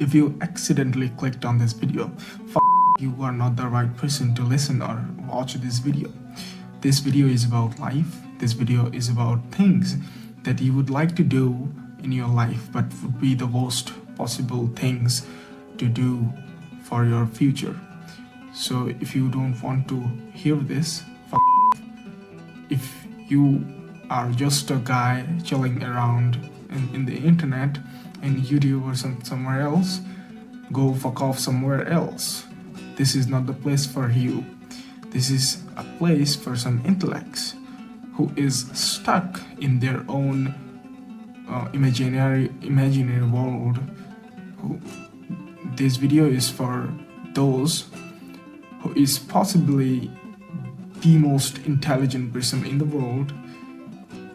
If you accidentally clicked on this video, you are not the right person to listen or watch this video. This video is about life. This video is about things that you would like to do in your life, but would be the worst possible things to do for your future. So if you don't want to hear this, if you are just a guy chilling around in the internet, in YouTube or somewhere else, go fuck off somewhere else. This is not the place for you. This is a place for some intellects who is stuck in their own imaginary world. This video is for those who is possibly the most intelligent person in the world,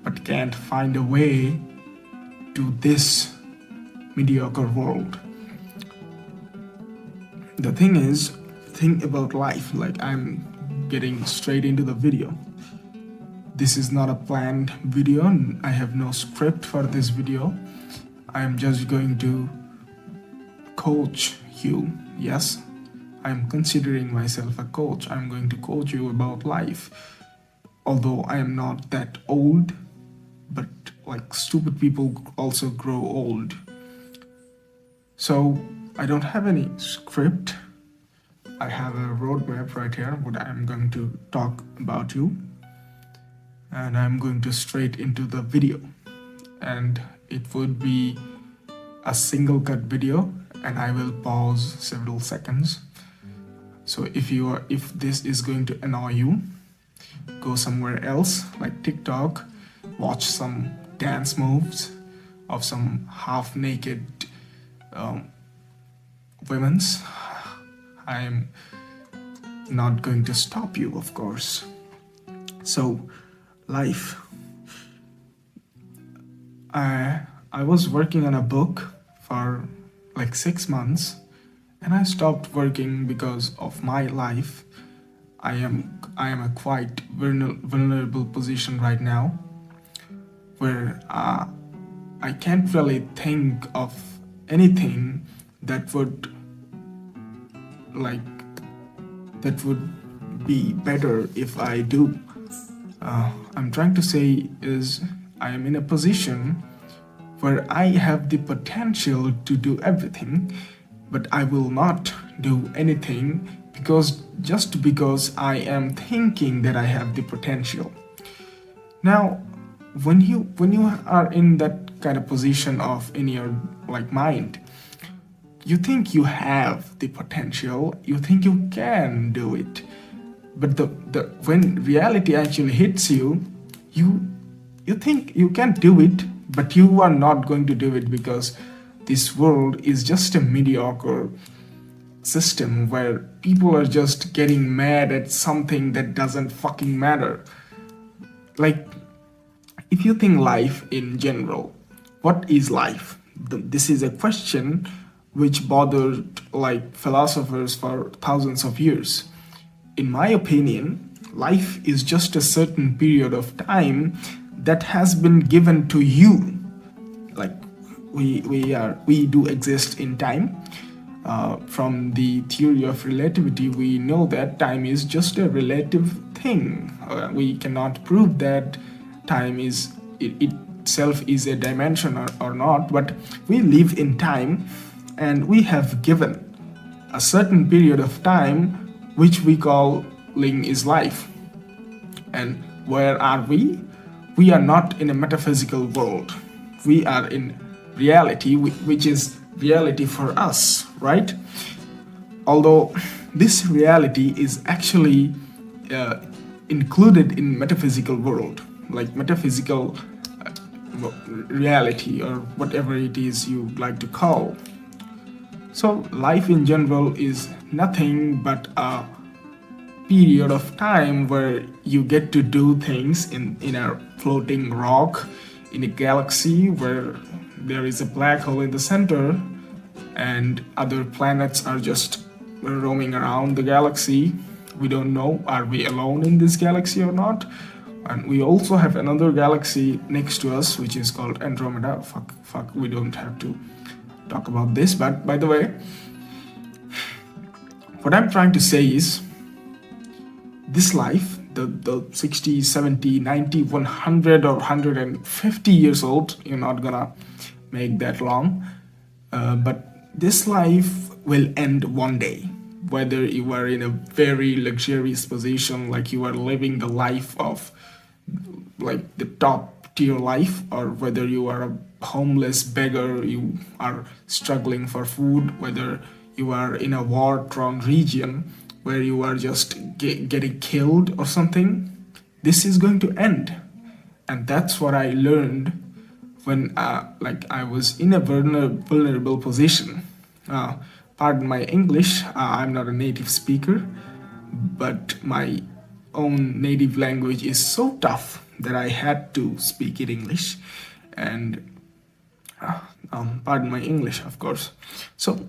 but can't find a way to this mediocre world. The thing is, think about life. Like, I'm getting straight into the video. This is not a planned video. I have no script for this video. I'm just going to coach you. Yes, I'm considering myself a coach. I'm going to coach you about life. Although I am not that old, but like stupid people also grow old. So I don't have any script. I have a roadmap right here, what I'm going to talk about you. And I'm going to straight into the video. And it would be a single cut video, and I will pause several seconds. So if this is going to annoy you, go somewhere else like TikTok, watch some dance moves of some half-naked women's. I'm not going to stop you, of course. So, life. I was working on a book for like 6 months, and I stopped working because of my life. I am a quite vulnerable position right now, where I can't really think of anything that would be better if I do. I'm trying to say is I am in a position where I have the potential to do everything, but I will not do anything because I am thinking that I have the potential. Now, when you are in that kind of position in your like mind, you think you have the potential, you think you can do it, but when reality actually hits you, you think you can't do it, but you are not going to do it because this world is just a mediocre system where people are just getting mad at something that doesn't fucking matter. Like, if you think life in general, what is life? This is a question which bothered like philosophers for thousands of years. In my opinion, life is just a certain period of time that has been given to you. Like, we do exist in time. From the theory of relativity, we know that time is just a relative thing. We cannot prove that time is itself is a dimension or not, but we live in time, and we have given a certain period of time which we calling is life. And where are we? We are not in a metaphysical world. We are in reality, which is reality for us, right? Although this reality is actually included in metaphysical world, like metaphysical reality, or whatever it is you like to call. So life in general is nothing but a period of time where you get to do things in a floating rock in a galaxy where there is a black hole in the center, and other planets are just roaming around the galaxy. We don't know, are we alone in this galaxy or not? And we also have another galaxy next to us, which is called Andromeda. Fuck, we don't have to talk about this. But by the way, what I'm trying to say is this life, the 60, 70, 90, 100 or 150 years old, you're not gonna make that long. But this life will end one day. Whether you are in a very luxurious position, like you are living the life of like the top tier life, or whether you are a homeless beggar, you are struggling for food, whether you are in a war-torn region where you are just getting killed or something, this is going to end. And that's what I learned when like I was in a vulnerable position. Pardon my English, I'm not a native speaker, but my own native language is so tough that I had to speak it English. And pardon my English, of course. So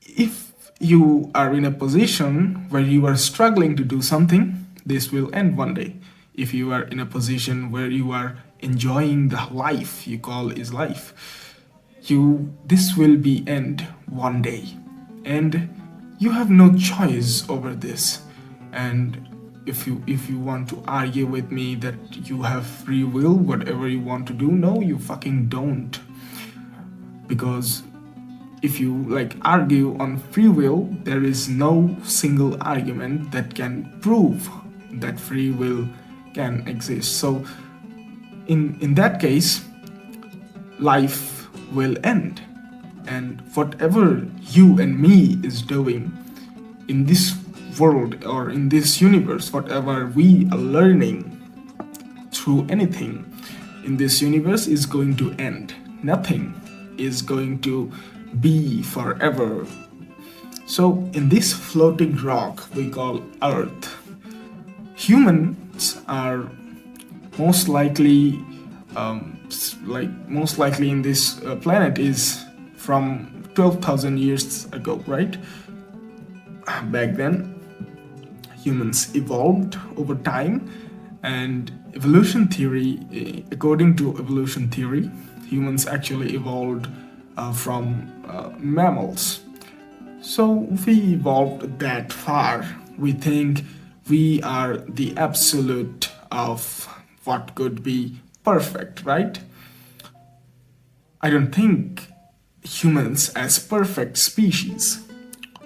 if you are in a position where you are struggling to do something, this will end one day. If you are in a position where you are enjoying the life you call is life, this will be end one day, and you have no choice over this. And if you want to argue with me that you have free will, whatever you want to do, no, you fucking don't. Because if you like argue on free will, there is no single argument that can prove that free will can exist. So in that case, life will end, and whatever you and me is doing in this world or in this universe, whatever we are learning through anything in this universe is going to end. Nothing is going to be forever. So in this floating rock we call Earth, humans are most likely in this planet is from 12,000 years ago, right? Back then, humans evolved over time, and evolution theory, according to evolution theory, humans actually evolved from mammals. So we evolved that far. We think we are the absolute of what could be perfect, right? I don't think humans as perfect species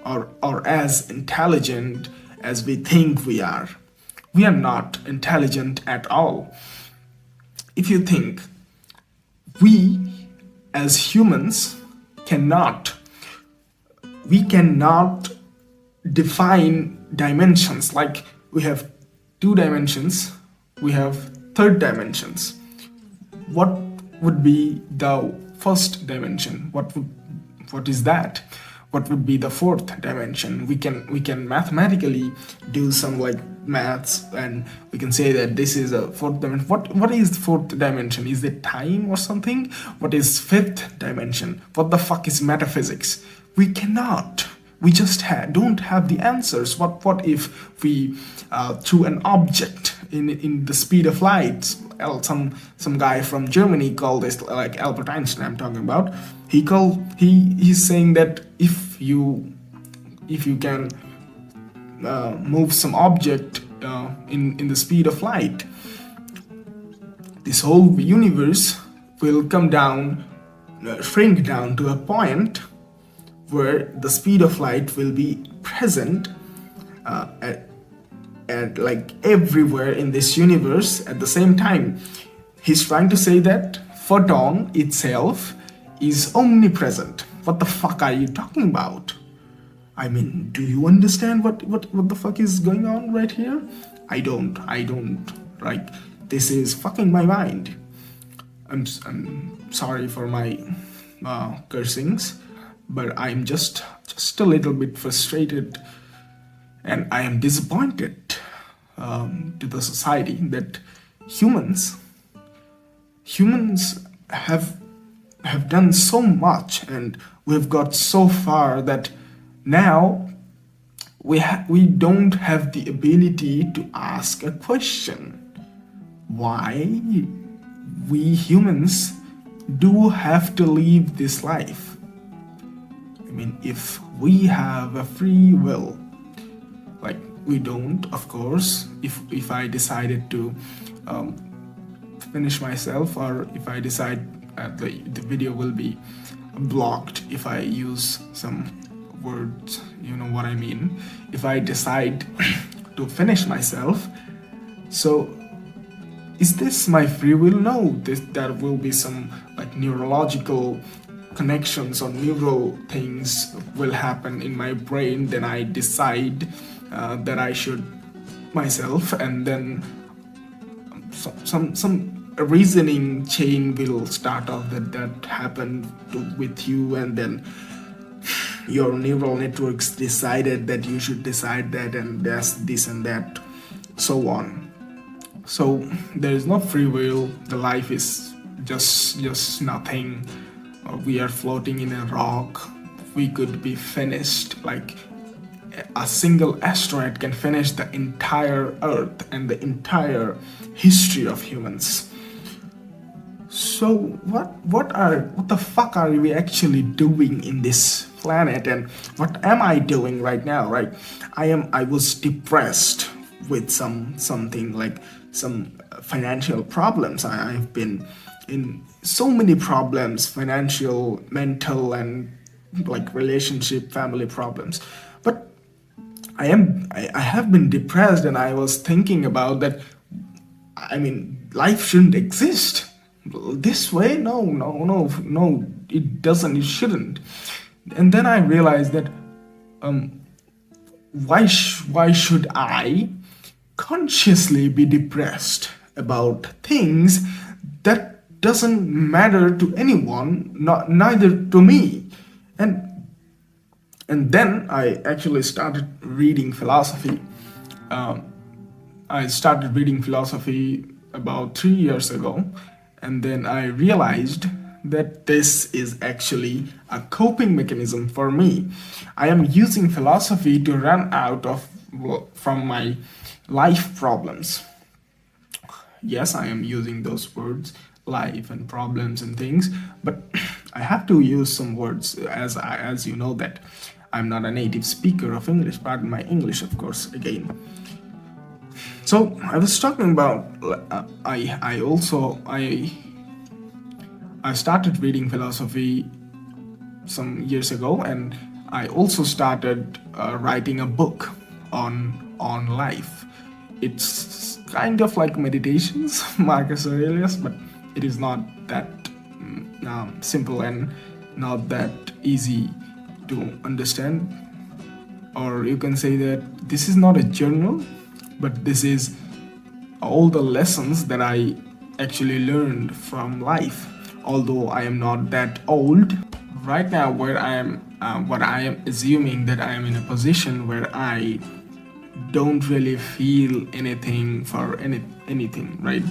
or as intelligent as we think we are. We are not intelligent at all. If you think, we as humans cannot define dimensions. Like we have 2 dimensions, we have third dimensions. What would be the first dimension? What is that? What would be the fourth dimension? We can mathematically do some like maths, and we can say that this is a fourth dimension. What is the fourth dimension? Is it time or something? What is fifth dimension? What the fuck is metaphysics? We cannot. We just don't have the answers. What if we threw an object in the speed of light? Some guy from Germany called this, like Albert Einstein I'm talking about. He's saying that if you can move some object in the speed of light, this whole universe will come down, shrink down to a point where the speed of light will be present at like everywhere in this universe at the same time. He's trying to say that photon itself is omnipresent. What the fuck are you talking about? I mean, do you understand what the fuck is going on right here? I don't. Like, this is fucking my mind. I'm sorry for my cursings, but I'm just a little bit frustrated, and I am disappointed to the society that humans have done so much, and we've got so far that now we don't have the ability to ask a question. Why we humans do have to live this life. I mean, if we have a free will, like we don't, of course. If I decided to finish myself, or if I decide the video will be blocked if I use some words, you know what I mean. If I decide to finish myself, so is this my free will? No, there will be some like neurological connections or neural things will happen in my brain. Then I decide that I should myself, and then some reasoning chain will start off that happened with you, and then your neural networks decided that you should decide that, and there's this and that, so on. So there is no free will. The life is just nothing. We are floating in a rock. We could be finished, like a single asteroid can finish the entire Earth and the entire history of humans. So what the fuck are we actually doing in this planet, and what am I doing right now? Right, I was depressed with something like some financial problems. I've been in so many problems, financial, mental, and like relationship, family problems. But I have been depressed, and I was thinking about that. I mean, life shouldn't exist this way. No, it doesn't, it shouldn't. And then I realized that why should I consciously be depressed about things that doesn't matter to anyone, neither to me. And then I actually started reading philosophy. I started reading philosophy about 3 years ago, and then I realized that this is actually a coping mechanism for me. I am using philosophy to run out of from my life problems. Yes, I am using those words, life and problems and things, but I have to use some words, as you know that I'm not a native speaker of English. Pardon my English, of course, again. So I was talking about I started reading philosophy some years ago, and I also started writing a book on life. It's kind of like meditations, Marcus Aurelius, but it is not that simple and not that easy to understand. Or you can say that this is not a journal, but this is all the lessons that I actually learned from life. Although I am not that old right now, where I am, what I am assuming that I am in a position where I don't really feel anything for anything, right?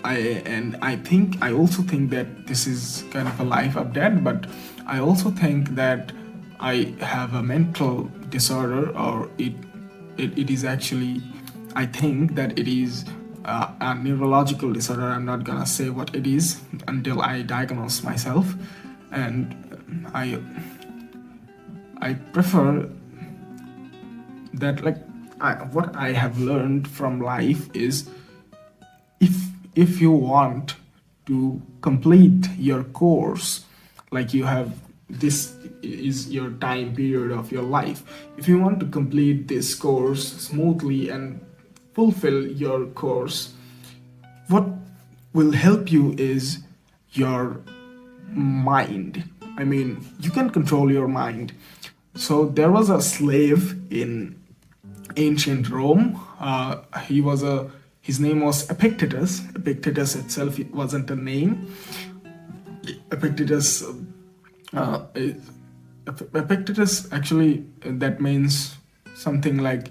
I also think that this is kind of a life update, but I also think that I have a mental disorder, or it is actually, I think that it is a neurological disorder. I'm not gonna say what it is until I diagnose myself, and I prefer that, like, what I have learned from life is, if you want to complete your course, like you have, this is your time period of your life. If you want to complete this course smoothly and fulfill your course, what will help you is your mind. I mean, you can control your mind. So there was a slave in ancient Rome. His name was Epictetus. Epictetus itself, it wasn't a name. Epictetus actually, that means something like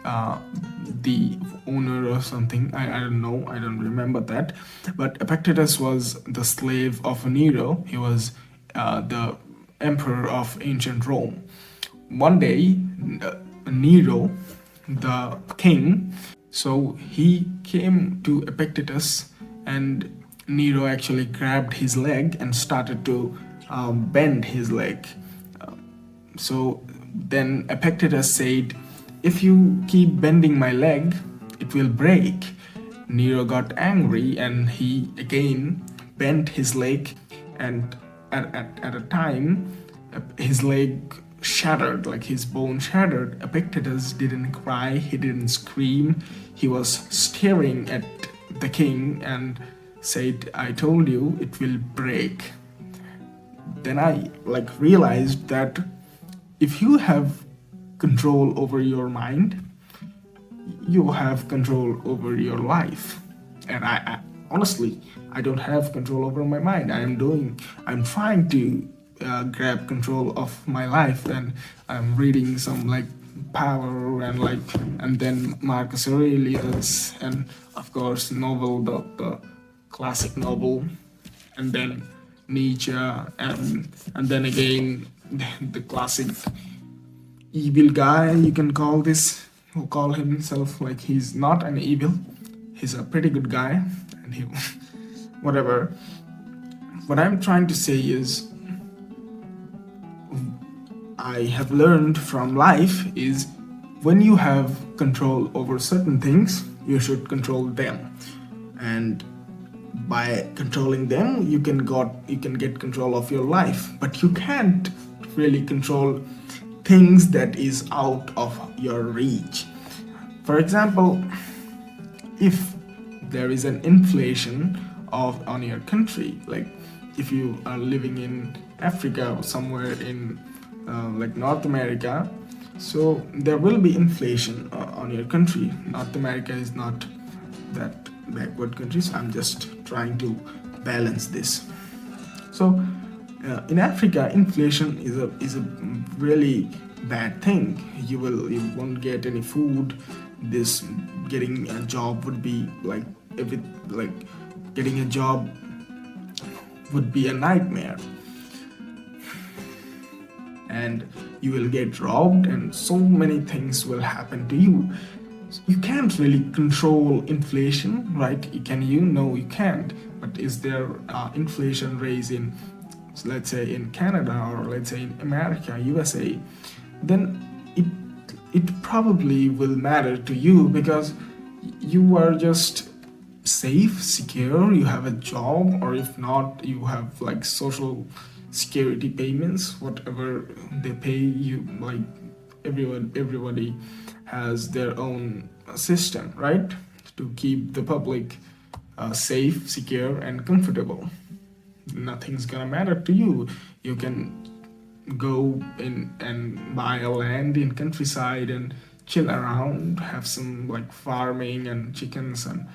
the owner or something. I don't know, I don't remember that. But Epictetus was the slave of Nero. He was the emperor of ancient Rome. One day, Nero, the king, so he came to Epictetus and Nero actually grabbed his leg and started to bend his leg. So then Epictetus said, "If you keep bending my leg, it will break." Nero got angry and he again bent his leg, and at a time, his leg shattered, like his bone shattered. Epictetus didn't cry, he didn't scream, he was staring at the king and said, "I told you it will break." Then I realized that if you have control over your mind, you have control over your life. And I honestly, I don't have control over my mind. I'm trying to grab control of my life, and I'm reading some power and then Marcus Aurelius, and of course novel, the classic novel, and then Nietzsche, and then again the classic evil guy, you can call this, who call himself like he's not an evil, he's a pretty good guy, and he whatever. What I'm trying to say is, I have learned from life is, when you have control over certain things, you should control them, and by controlling them, you can get control of your life. But you can't really control things that is out of your reach. For example, if there is an inflation on your country, like if you are living in Africa or somewhere in North America, so there will be inflation on your country. North America is not that backward country, so I'm just trying to balance this. So in Africa, inflation is a really bad thing. You won't get any food. This getting a job would be getting a job would be a nightmare, and you will get robbed, and so many things will happen to you. You can't really control inflation, right? Can you? No, you can't. But is there inflation raise in, let's say, in Canada, or let's say in America, USA? Then it probably will matter to you, because you are just safe, secure, you have a job, or if not, you have social security payments, whatever they pay you. Everybody has their own system, right, to keep the public safe, secure, and comfortable. Nothing's gonna matter to you. You can go in and buy a land in countryside and chill around, have some farming and chickens, and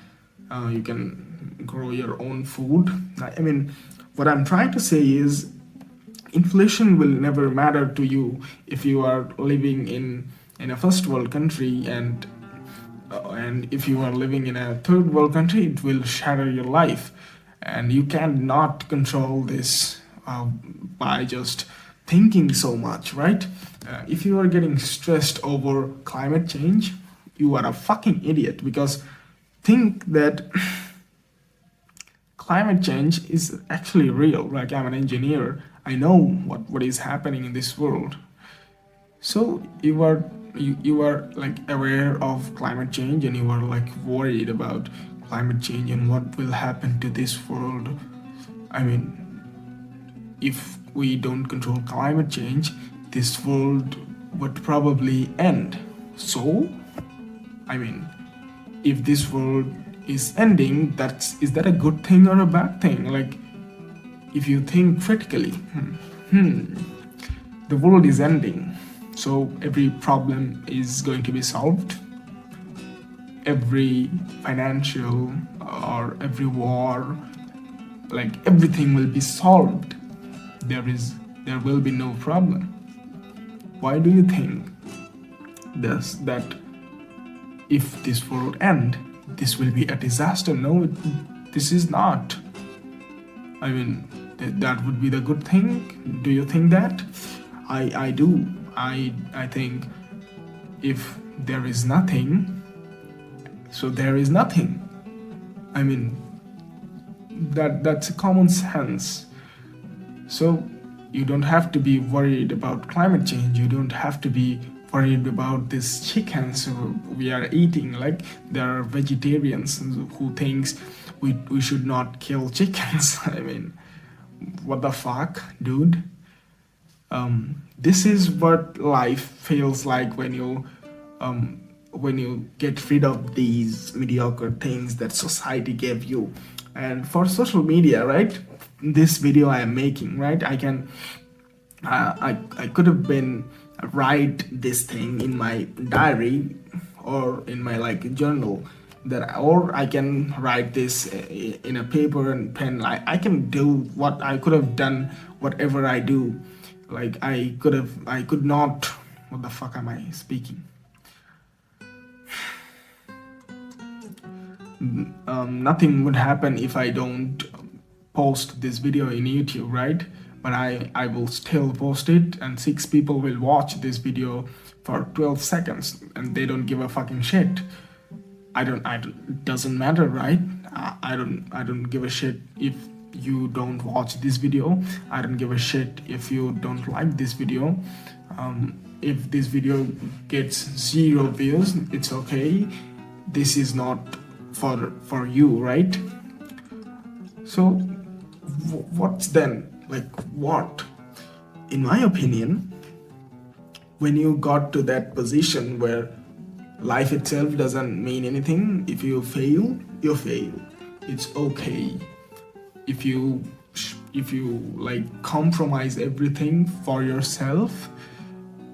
you can grow your own food. I mean, what I'm trying to say is, inflation will never matter to you if you are living in a first world country, and if you are living in a third world country, it will shatter your life, and you cannot control this by just thinking so much, right? If you are getting stressed over climate change, you are a fucking idiot, because think that climate change is actually real. I'm an engineer, I know what is happening in this world. So you are aware of climate change, and you are worried about climate change and what will happen to this world. I mean, if we don't control climate change, this world would probably end. So, I mean, if this world is ending, is that a good thing or a bad thing? If you think critically, the world is ending, so every problem is going to be solved. Every financial or every war, everything will be solved. There will be no problem. Why do you think that if this world end, this will be a disaster? No, this is not. I mean, that would be the good thing. Do you think that? I do. I think if there is nothing, so there is nothing. I mean, that's a common sense. So you don't have to be worried about climate change. You don't have to be worried about these chickens we are eating. Like, there are vegetarians who thinks we should not kill chickens. I mean, what the fuck, dude? This is what life feels like when you get rid of these mediocre things that society gave you. And for social media, right? This video I am making, right? I could have been write this thing in my diary or in my like journal, that, or I can write this in a paper and pen. I can do what I could have done, whatever I do. Like, I could not, what the fuck am I speaking? Nothing would happen if I don't post this video in YouTube, right? But I will still post it, and 6 people will watch this video for 12 seconds and they don't give a fucking shit. I don't it doesn't matter, right? I don't give a shit if you don't watch this video. I don't give a shit if you don't like this video. If this video gets 0 views, it's okay. This is not for you, right? So what's then? Like, what? In my opinion, when you got to that position where life itself doesn't mean anything, if you fail, you fail. It's okay. If you like compromise everything for yourself,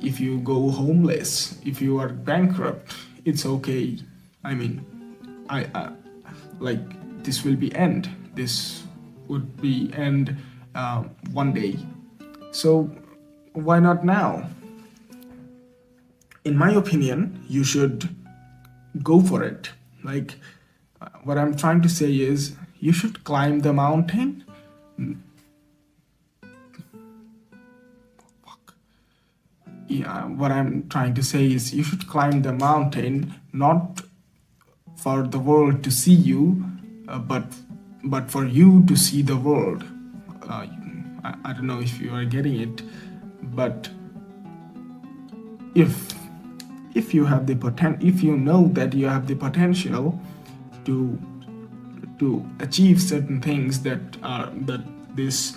if you go homeless, if you are bankrupt, it's okay. I mean, I like, this will be end. This would be end one day. So why not now? In my opinion, you should go for it. Like, what I'm trying to say is, you should climb the mountain. Fuck. Yeah, what I'm trying to say is, you should climb the mountain not for the world to see you, but for you to see the world. I don't know if you are getting it, but if you have the if you know that you have the potential to achieve certain things that this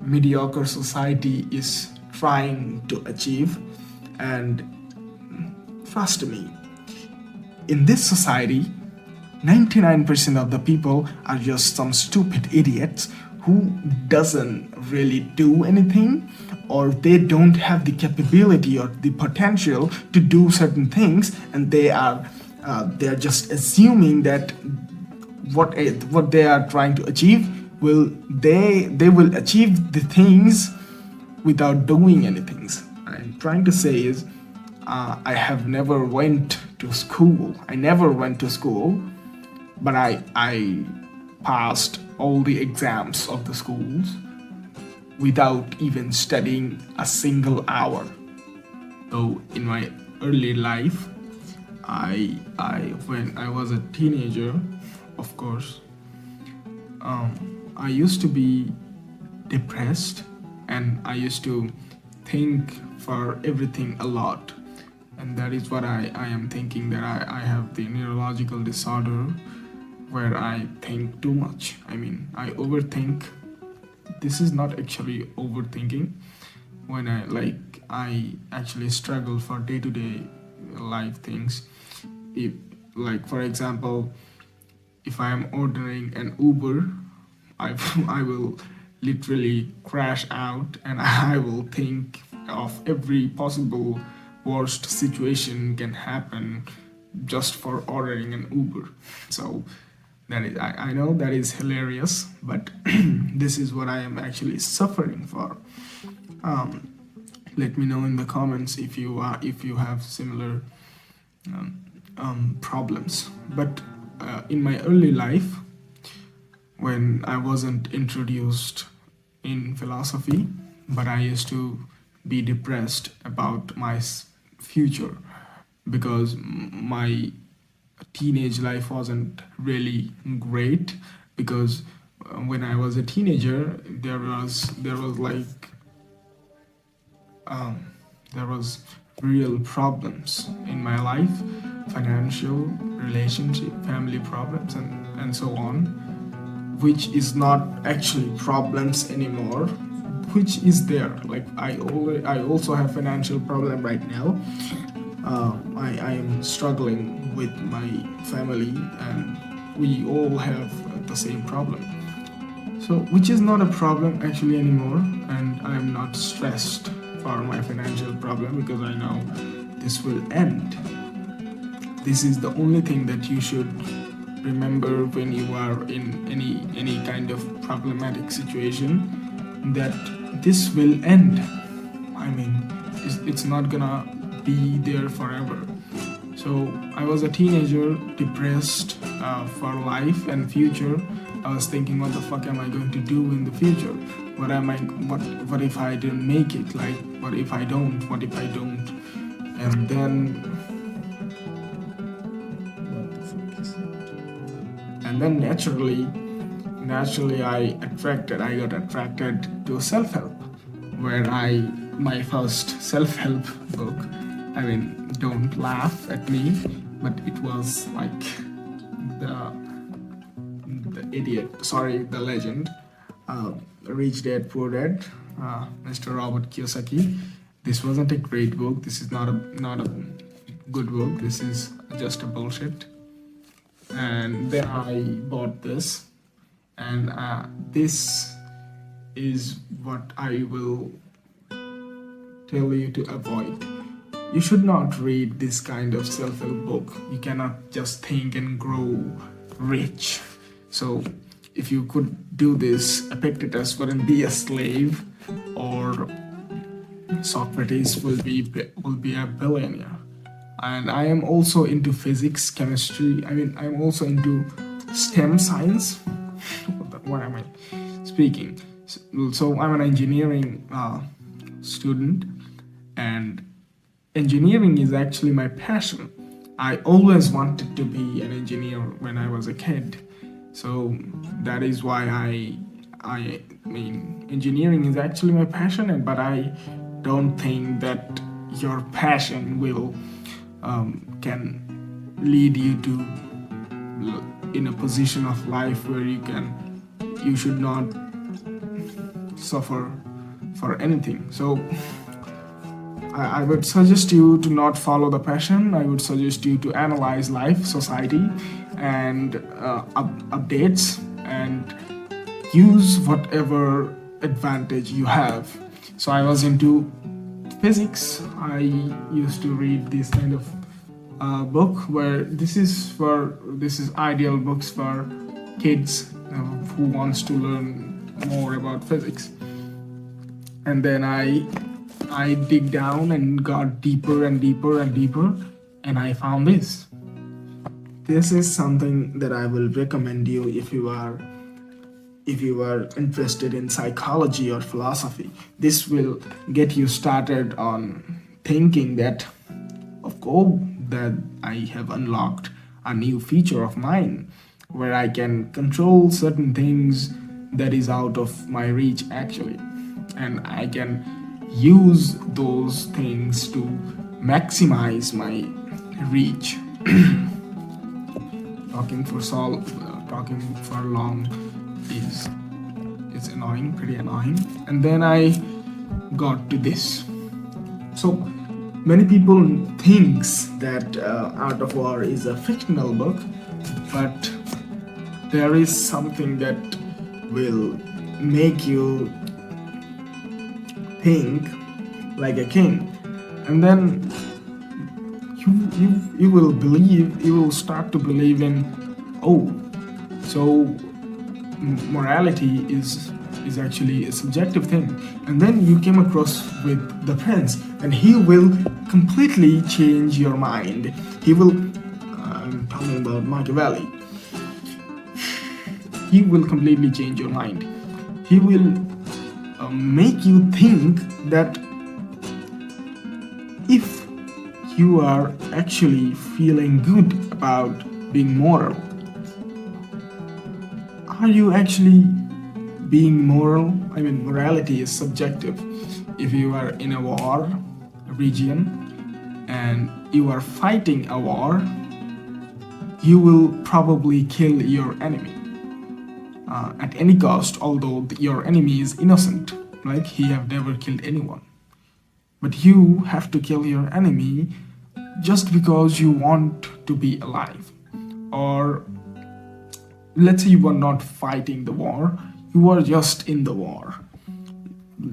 mediocre society is trying to achieve, and trust me, in this society, 99% of the people are just some stupid idiots who doesn't really do anything, or they don't have the capability or the potential to do certain things, and they're just assuming that what they are trying to achieve they will achieve the things without doing anything. I'm trying to say is, I have never went to school. I never went to school, but I passed all the exams of the schools without even studying a single hour. Though in my early life, I when I was a teenager, of course, I used to be depressed, and I used to think for everything a lot. And that is what I am thinking, that I have the neurological disorder where I think too much. I mean, I overthink. This is not actually overthinking. When I actually struggle for day-to-day life things. If, like, for example, if I am ordering an Uber, I will literally crash out, and I will think of every possible worst situation can happen just for ordering an Uber. So that is, I know that is hilarious, but this is what I am actually suffering for. Let me know in the comments if you have similar problems. But in my early life, when I wasn't introduced in philosophy, but I used to be depressed about my future, because my teenage life wasn't really great, because when I was a teenager, there was like there was real problems in my life, financial, relationship, family problems, and so on, which is not actually problems anymore, which is there. Like I also have financial problem right now. I am struggling with my family, and we all have the same problem. So, which is not a problem actually anymore, and I am not stressed for my financial problem because I know this will end. This is the only thing that you should remember when you are in any kind of problematic situation, that this will end. I mean, it's not gonna be there forever. So I was a teenager, depressed for life and future. I was thinking, what the fuck am I going to do in the future? What if I didn't make it? Like, what if I don't? What if I don't? And then naturally I got attracted to self-help, where my first self-help book, I mean, don't laugh at me, but it was like the legend, Rich Dad Poor Dad, Mr. Robert Kiyosaki. This wasn't a great book. This is not a good book. This is just a bullshit. And then I bought this, and this is what I will tell you to avoid. You should not read this kind of self-help book. You cannot just think and grow rich. So if you could do this, Epictetus wouldn't be a slave, or Socrates will be a billionaire. And I am also into physics, chemistry. I mean, I'm also into STEM science. What am I speaking? So I'm an engineering student, and engineering is actually my passion. I always wanted to be an engineer when I was a kid. So that is why I mean, engineering is actually my passion, but I don't think that your passion will can lead you to in a position of life where you should not suffer for anything. So I would suggest you to not follow the passion. I would suggest you to analyze life, society, and updates, and use whatever advantage you have. So I was into physics. I used to read this kind of book where this is ideal books for kids who wants to learn more about physics. And then I dig down and got deeper and deeper and deeper, and I found this. This is something that I will recommend you if you are interested in psychology or philosophy. This will get you started on thinking that, of course, that I have unlocked a new feature of mine where I can control certain things that is out of my reach actually, and I can use those things to maximize my reach. Talking for long is annoying, pretty annoying. And then I got to this. So many people thinks that Art of War is a fictional book, but there is something that will make you think like a king, and then you will start to believe in, so morality is actually a subjective thing. And then you came across with the prince, and he will completely change your mind. I'm talking about Machiavelli. He will completely change your mind. He will make you think that if you are actually feeling good about being moral, are you actually being moral? I mean, morality is subjective. If you are in a war region and you are fighting a war, you will probably kill your enemy at any cost, although your enemy is innocent, like he have never killed anyone. But you have to kill your enemy just because you want to be alive. Or let's say you are not fighting the war, you are just in the war.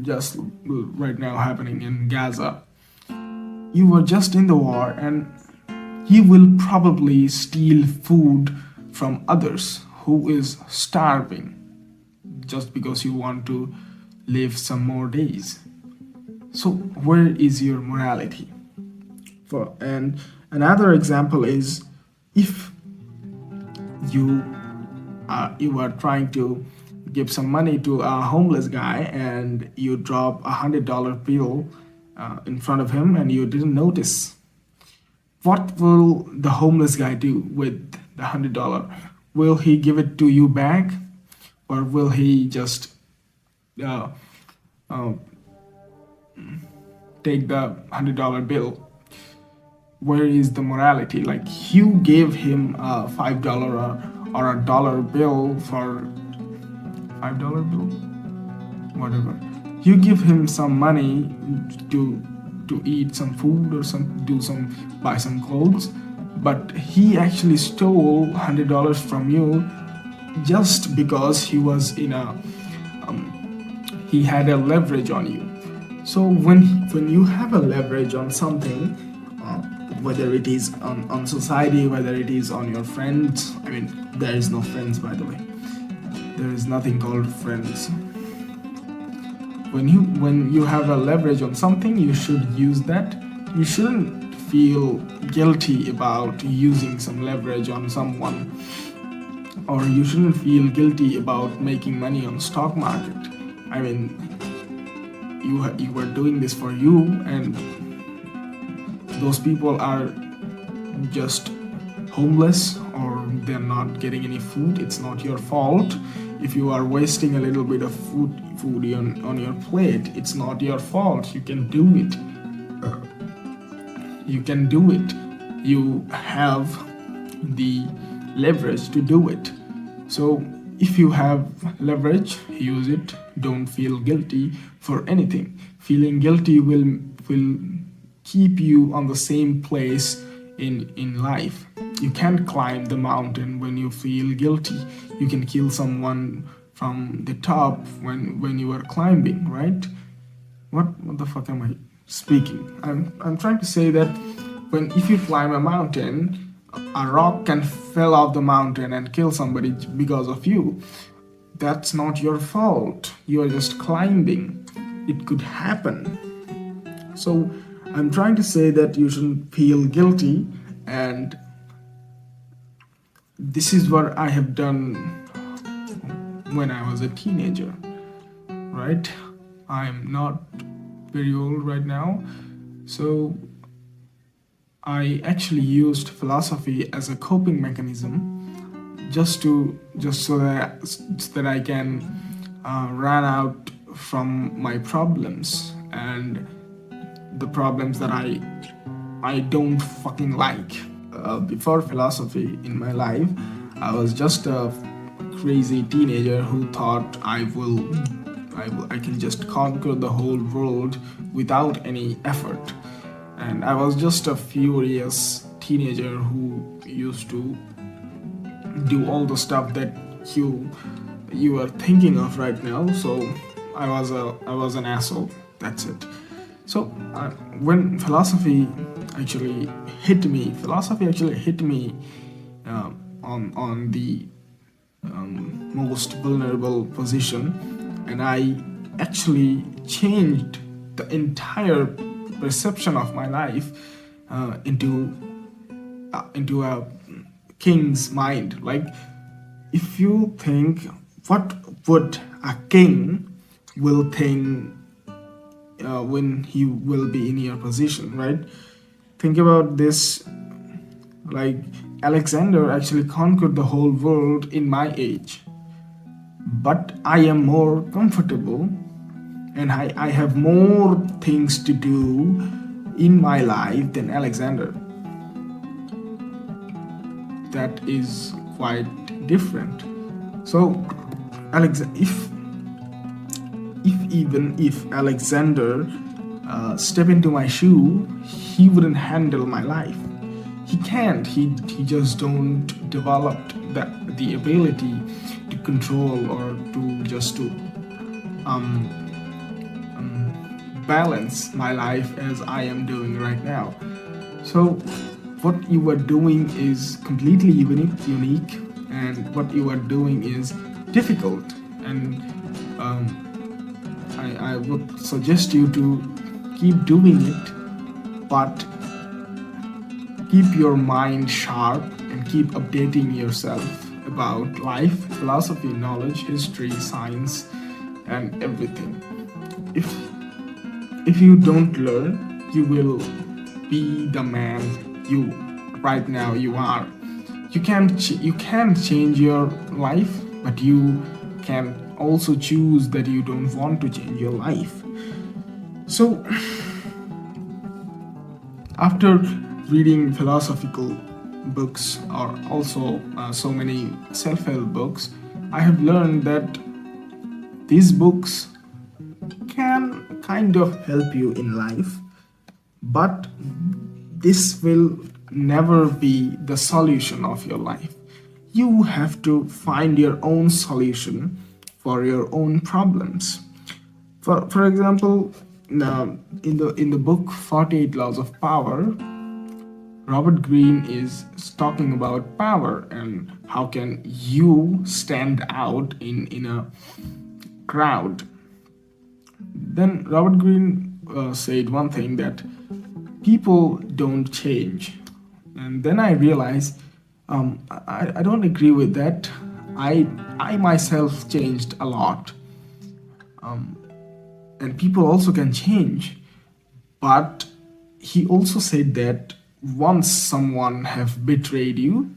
Just right now happening in Gaza. You are just in the war and you will probably steal food from others who is starving just because you want to live some more days. So where is your morality? And another example is if you are trying to give some money to a homeless guy and you drop $100 bill in front of him and you didn't notice. What will the homeless guy do with the $100? Will he give it to you back, or will he just take the $100 bill? Where is the morality? Like, you gave him a $5 or a dollar bill for $5 bill, whatever. You give him some money to eat some food or buy some clothes, but he actually stole $100 from you just because he was in a he had a leverage on you. So when you have a leverage on something, whether it is on society, whether it is on your friends, I mean, there is no friends, by the way. There is nothing called friends. When you have a leverage on something, you should use that. You shouldn't feel guilty about using some leverage on someone, or you shouldn't feel guilty about making money on stock market. I mean, you were doing this for you, and those people are just homeless or they're not getting any food. It's not your fault. If you are wasting a little bit of food on your plate, it's not your fault. You can do it. You can do it. You have the leverage to do it. So if you have leverage, use it. Don't feel guilty for anything. Feeling guilty will keep you on the same place in life. You can't climb the mountain when you feel guilty. You can kill someone from the top when you are climbing, right? What the fuck am I speaking? I'm trying to say that if you climb a mountain, a rock can fall off the mountain and kill somebody because of you. That's not your fault. You are just climbing. It could happen. So I'm trying to say that you shouldn't feel guilty, and this is what I have done when I was a teenager, right? I'm not very old right now, so I actually used philosophy as a coping mechanism, just so that I can run out from my problems and the problems that I don't fucking like. Before philosophy in my life, I was just a crazy teenager who thought I can just conquer the whole world without any effort. And I was just a furious teenager who used to do all the stuff that you are thinking of right now. So I was an asshole. That's it. So when philosophy actually hit me on the most vulnerable position, and I actually changed the entire perception of my life into a king's mind. Like, if you think, what would a king will think when he will be in your position, right? Think about this. Like, Alexander actually conquered the whole world in my age. but I am more comfortable and I have more things to do in my life than Alexander. That is quite different. So, if Alexander step into my shoe, he wouldn't handle my life. He can't. He just don't develop the ability to control or to um, balance my life as I am doing right now. So what you are doing is completely unique, and what you are doing is difficult. And um, I would suggest you to keep doing it, but keep your mind sharp and keep updating yourself about life, philosophy, knowledge, history, science, and everything. If if you don't learn, you will be the man you right now you are. You can change your life, but you can also choose that you don't want to change your life. So after reading philosophical books or also so many self-help books, I have learned that these books can kind of help you in life, but this will never be the solution of your life. You have to find your own solution for your own problems. For example, in the book 48 Laws of Power, Robert Greene is talking about power and how can you stand out in a crowd. Then Robert Greene said one thing, that people don't change. And then I realized I don't agree with that. I myself changed a lot. And people also can change. But he also said that once someone have betrayed you,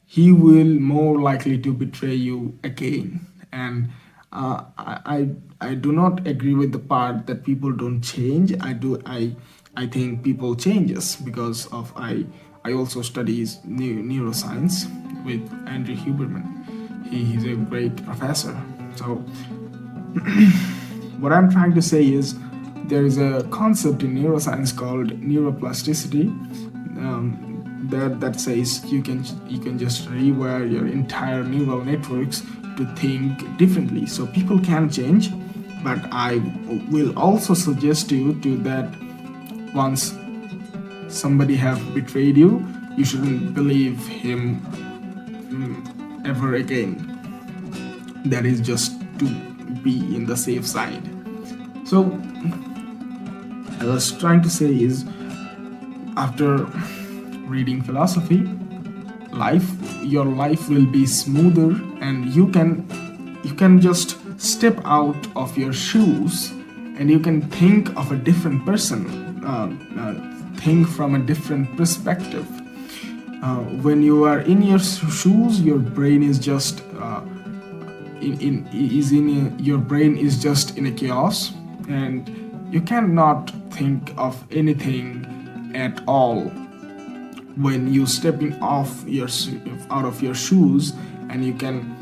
he will more likely to betray you again. And I do not agree with the part that people don't change. I think people changes because of I also studies neuroscience with Andrew Huberman. He's a great professor. So what I'm trying to say is there is a concept in neuroscience called neuroplasticity, that says you can just rewire your entire neural networks to think differently. So people can change, but I will also suggest you to that once somebody have betrayed you, you shouldn't believe him ever again. That is just to be in the safe side. So I was trying to say is, after reading philosophy, your life will be smoother, and you can just step out of your shoes and you can think of a different person, think from a different perspective. When you are in your shoes, your brain is just your brain is just in a chaos, and you cannot think of anything at all. When you stepping out of your shoes, and you can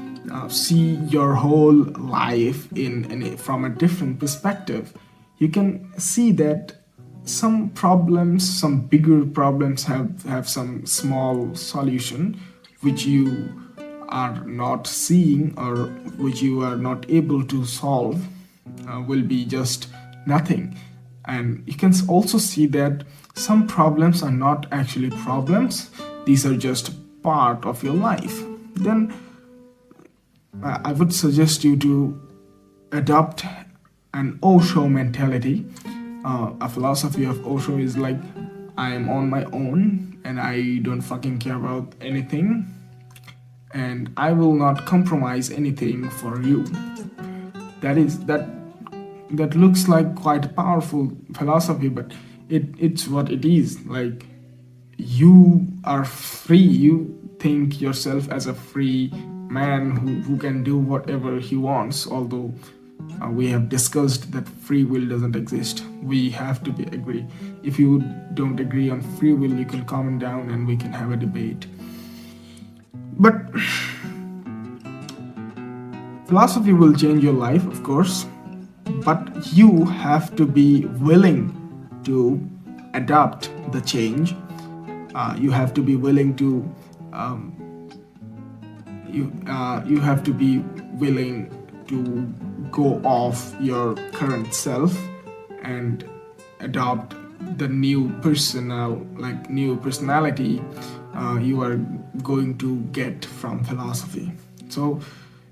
see your whole life from a different perspective, you can see that some problems, some bigger problems have some small solution which you are not seeing or which you are not able to solve, will be just nothing. And you can also see that some problems are not actually problems, these are just part of your life. Then I would suggest you to adopt an Osho mentality. A philosophy of Osho is like, I am on my own and I don't fucking care about anything, and I will not compromise anything for you. That looks like quite a powerful philosophy, but it's what it is. Like, you are free, you think yourself as a free man who can do whatever he wants, although we have discussed that free will doesn't exist. We have to agree. If you don't agree on free will, you can comment down and we can have a debate. But philosophy will change your life, of course, but you have to be willing to adapt the change. You have to be willing to you have to be willing to go off your current self and adopt the new personality you are going to get from philosophy. So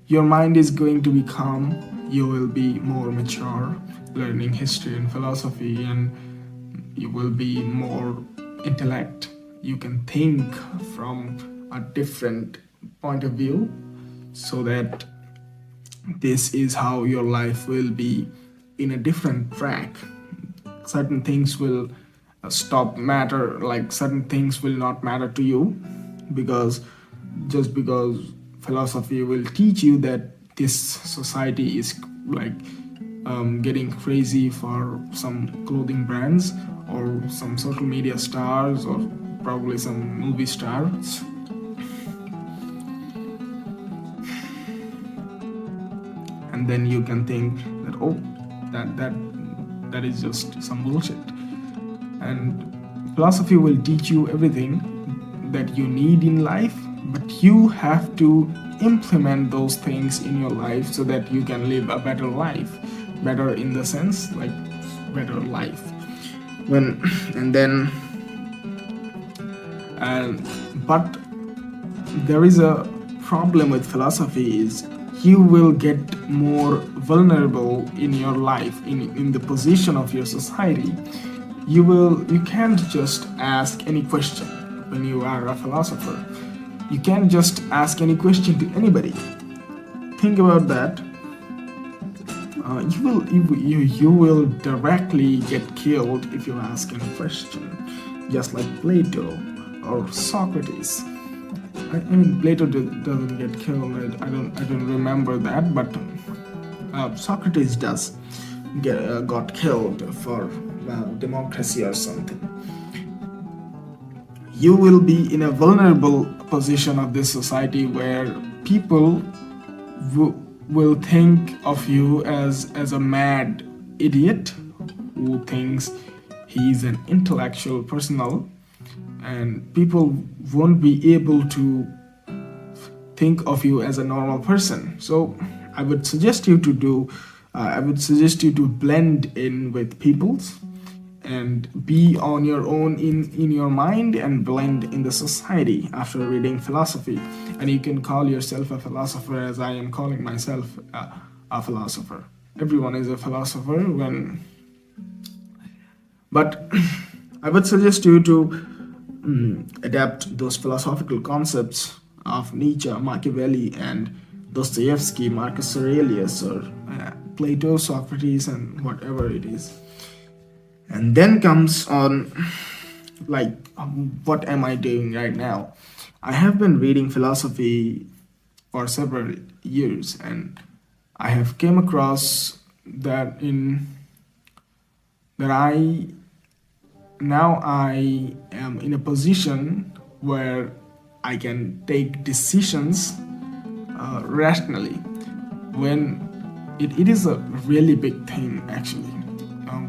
your mind is going to be calm, you will be more mature learning history and philosophy, and you will be more intellect. You can think from a different point of view, so that this is how your life will be in a different track. Certain things will stop matter, like certain things will not matter to you, because philosophy will teach you that this society is like getting crazy for some clothing brands or some social media stars or probably some movie stars. And then you can think that, oh, that is just some bullshit. And philosophy will teach you everything that you need in life, but you have to implement those things in your life so that you can live a better life. Better in the sense like better life. But there is a problem with philosophy is you will get more vulnerable in your life, in the position of your society. You can't just ask any question when you are a philosopher. You can't just ask any question to anybody. Think about that. You will directly get killed if you ask any question, just like Plato or Socrates. I mean, Plato doesn't get killed. I don't remember that, but Socrates got killed for democracy or something. You will be in a vulnerable position of this society where people will think of you as a mad idiot who thinks he's an intellectual personal, and people won't be able to think of you as a normal person. So I would suggest you to blend in with peoples and be on your own in your mind and blend in the society after reading philosophy. And you can call yourself a philosopher, as I am calling myself a philosopher. Everyone is a philosopher but I would suggest you to adapt those philosophical concepts of Nietzsche, Machiavelli, and Dostoevsky, Marcus Aurelius, or Plato, Socrates, and whatever it is. And then comes on, like, what am I doing right now? I have been reading philosophy for several years, and I have came across that I am in a position where I can take decisions rationally. When it is a really big thing, actually,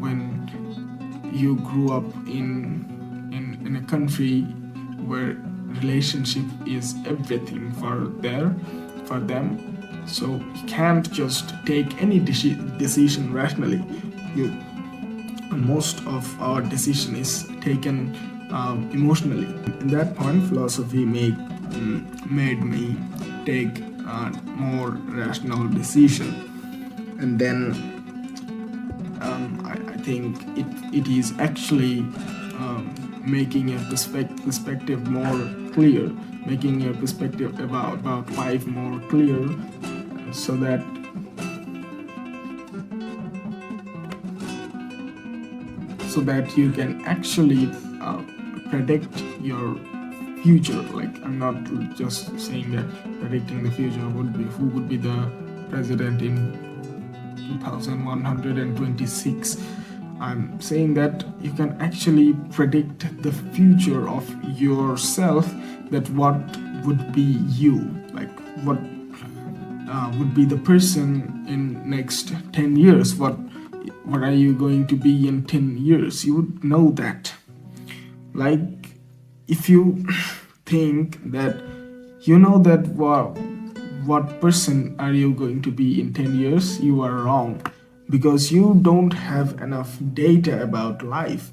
when you grew up in a country where relationship is everything for them, so you can't just take any decision rationally. Most of our decision is taken emotionally. In that point, philosophy made me take more rational decision. And then I think it is actually making your perspective more clear, making your perspective about life more clear, so that you can actually predict your future. Like, I'm not just saying that predicting the future who would be the president in 2126. I'm saying that you can actually predict the future of yourself, that what would be you, like what would be the person in next 10 years, what are you going to be in 10 years. You would know that. Like, if you think that you know that what person are you going to be in 10 years, you are wrong, because you don't have enough data about life,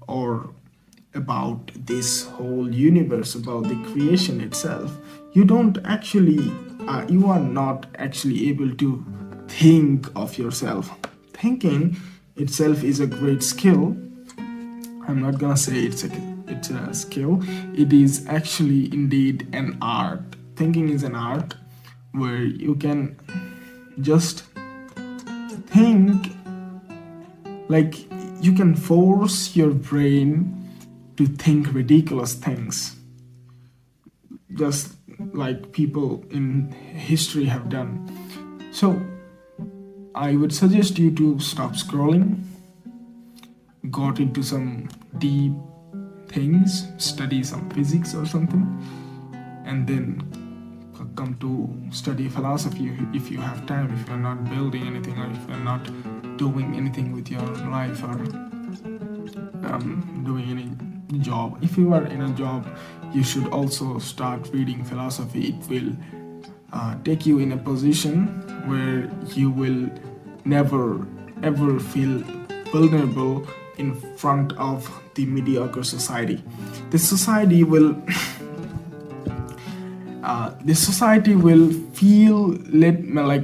or about this whole universe, about the creation itself. You don't actually you are not actually able to think of yourself. Thinking itself is a great skill. I'm not gonna say it's a skill. It is actually indeed an art. Thinking is an art where you can just think, like, you can force your brain to think ridiculous things, just like people in history have done. So I would suggest you to stop scrolling, got into some deep things, study some physics or something, and then come to study philosophy if you have time, if you're not building anything, or if you're not doing anything with your life, or doing any job. If you are in a job, you should also start reading philosophy. It will take you in a position where you will never ever feel vulnerable in front of the mediocre society. This society will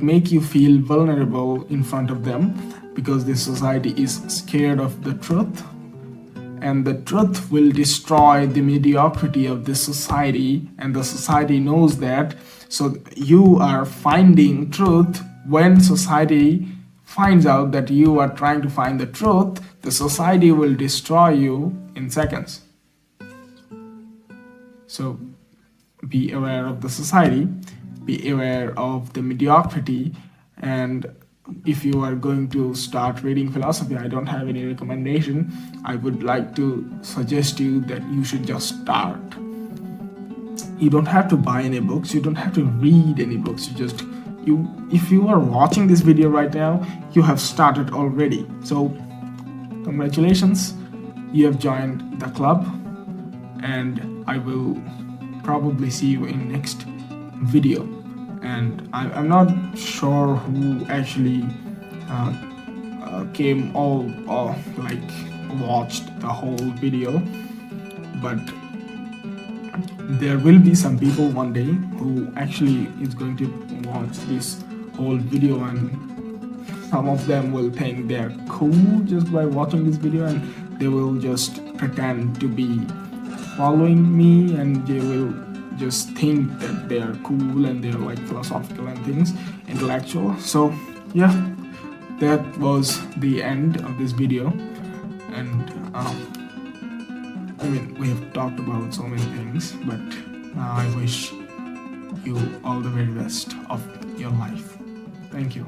make you feel vulnerable in front of them, because this society is scared of the truth, and the truth will destroy the mediocrity of this society, and the society knows that. So you are finding truth. When society finds out that you are trying to find the truth, the society will destroy you in seconds. So be aware of the society, be aware of the mediocrity, and if you are going to start reading philosophy, I don't have any recommendation. I would like to suggest you that you should just start. You don't have to buy any books, you don't have to read any books. If you are watching this video right now, you have started already. So congratulations, you have joined the club, and I will probably see you in next video. And I'm not sure who actually came watched the whole video, but there will be some people one day who actually is going to watch this whole video, and some of them will think they're cool just by watching this video, and they will just pretend to be following me, and they will just think that they are cool and they're like philosophical and things, intellectual. So yeah, that was the end of this video. And we have talked about so many things, but I wish you all the very best of your life. Thank you.